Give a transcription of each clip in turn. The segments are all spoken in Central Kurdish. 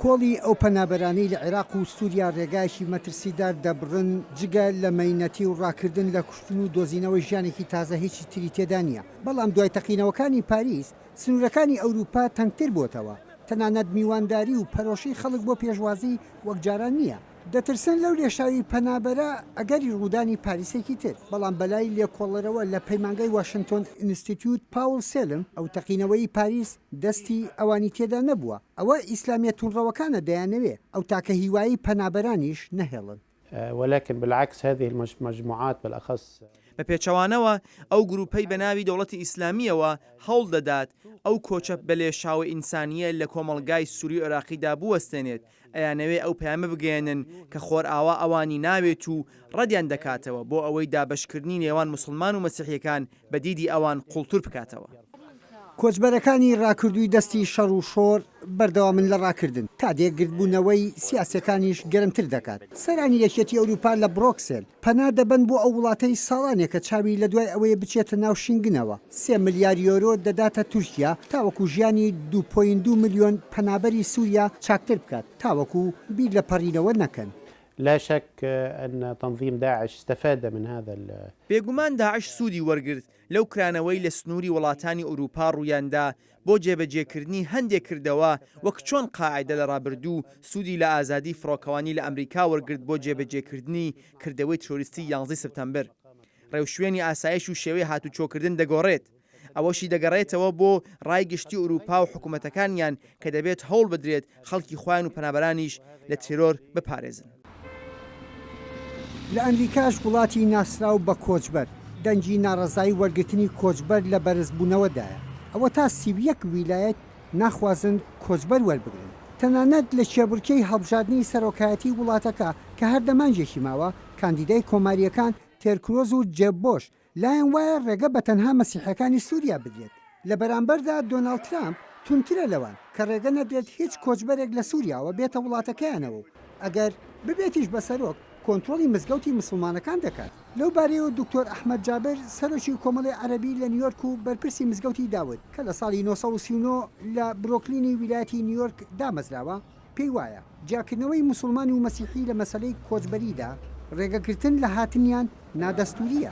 کۆڵی ئەو پەنابەرانەی لە عێراق و سووریا ڕێگایشی مەترسیدار دەبڕن جگە لە مەینەتی و ڕاکردن لە کوشتن و دۆزینەوەی ژیانێکی تازە هیچی تری تێدا نییە. بەڵام دوای تەقینەوەکانی پاریس سنوورەکانی ئەوروپا تەنگتر بۆتەوە. تەنانەت میوانداری و پەرۆشەی خەڵک بۆ پێشوازی وەک جاران نییە. دەترسن لەو لێشاوی پەنابەرە ئەگەری ڕوودانی پاریسێکی تر. بەڵام بەلای لێکۆڵەرەوە لە پەیمانگای واشنگتن ئینستیتیوت پاول سێلم ئەو تەقینەوەی پاریس دەستی ئەوانی تێدا نەبووە. ئەوە ئیسلامیە توونڕەوەکانە دەیانەوێ ئەو تاکە هیوایی پەنابەرانیش نەهێڵن. ولكن بالعكس هذه المجموعات بالأخص بە پێچەوانەوە ئەو گروپەی بە ناوی دەوڵەتی ئیسلامیەوە هەوڵ دەدات ئەو کۆچە بە لێشاوە ئینسانیە لە کۆمەڵگای سووری و عێراقیدا بوەستێنێت. ئەیانەوێ ئەو پەیامە بگەێنن کە خۆرئاوا ئەوانی ناوێت و ڕەدیان دەکاتەوە بۆ ئەوەی دابەشکردنی نێوان موسڵمان و مەسیحیەکان بە دیدی ئەوان قوڵتور بکاتەوە. کۆچبەرەکانی ڕاکردووی دەستی شەڕ و شۆر بەردەوامن لە ڕاکردن تا دێگرتبوونەوەی سیاسەکانیش گەرمتر دەکات. سەرانی یەکێتی ئەوروپا لە بڕۆکسل پەنا دەبن بۆ ئەو وڵاتەی ساڵانێک کە چاوی لە دوای ئەوەیە بچێتە ناو شینگنەوە. 3 ملیار یۆرۆ دەداتە تورکیا تاوەکو ژیانی 2.2 ملیۆن پەنابەری سووریا چاکتر بکات تاوەکو بیر لە پەڕینەوە نەکەن. لا شك أن تنظيم داعش استفاد من هذا. بێگومان داعش سوودی وەرگرت لەو کرانەوەی لە سنووری وڵاتانی ئەوروپا ڕوویاندا بۆ جێبەجێکردنی هەندێک کردەوە وەک چۆن قاعدە لە ڕابردوو سوودی لە ئازادی فڕۆکەوانی لە ئەمریکا وەرگرت بۆ جێبەجێکردنی کردەوەی ترۆریستی 11 سپتەمبەر. ڕێوشوێنی ئاسایش و شێوەی هاتوچۆکردن دەگۆڕێت. ئەوەشی دەگەڕێتەوە بۆ ڕایگەشتی ئەوروپا و حکوومەتەکانیان کە دەبێت هەوڵ بدرێت خەڵکی خۆیان و پەنابەرانیش لە تیرۆر بپارێزن. لە ئەمریکاش وڵاتی ناسراو بە کۆچبەر دەنجی ناڕەزایی وەرگرتنی کۆچبەر لە بەرزبوونەوەدایە. ئەوە تا 31 ویلایەت ناخوازن کۆچبەر وەربگرن. تەنانەت لە شێبورکەی هەڵبژاردننی سەرۆکایەتی وڵاتەکە کە هەر دەمانجێکی ماوە کاندیدای کۆماریەکان تێرکرۆز و جێبۆش لایەن وایە ڕێگە بە تەنها مەسیحەکانی سووریا بدرێت. لە بەرامبەردا دۆناڵد ترامپ تونترە لەوان کە ڕێگە نەدرێت هیچ کۆچبەرێک لە سووریاوە بێتە وڵاتەکەیانەوە. ئەگەر ببێتیش بەسەرۆک کۆنتترۆلی مزگەوتی مسلمانەکان دەکات. لەو بارەیەوە دکتۆر ئەحمەد جابر سەرۆکی کۆمەڵی عەرەبی لە نیویۆرک و بەرپرسی مزگەوتی داود کە لە ساڵی 1939 لە بڕۆکلینی ویلایەتی نیویۆرک دامەزراوە پێی وایە جیاکردنەوەی موسڵمانی و مەسیحی لە مەسەلەی کۆچبەریدا ڕێگەگرتن لە هاتنیان نادەستوریە.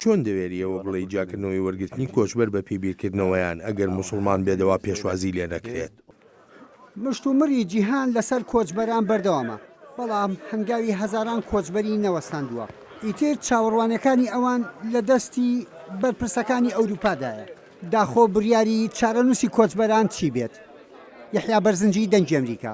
چۆن دەوێریەوە بڵێ جیاکردنەوەی وەرگرتنی کۆچبەر بە پێبیرکردنەوەیان ئەگەر موسڵمان بێدەوا پێشوازی لێ نەکرێت. مشتومڕی جیهان لەسەر کۆچبەران بەردەوامە بەڵام هەنگاوی هەزاران کۆچبەری نەوەستاندووە. ئیتر چاوەڕوانەکانی ئەوان لە دەستی بەرپرسەکانی ئەوروپادایە. داخۆ بڕیاری چارەنووسی کۆچبەران چی بێت؟ یەحیا بەرزنجی دەنگی ئەمریکا.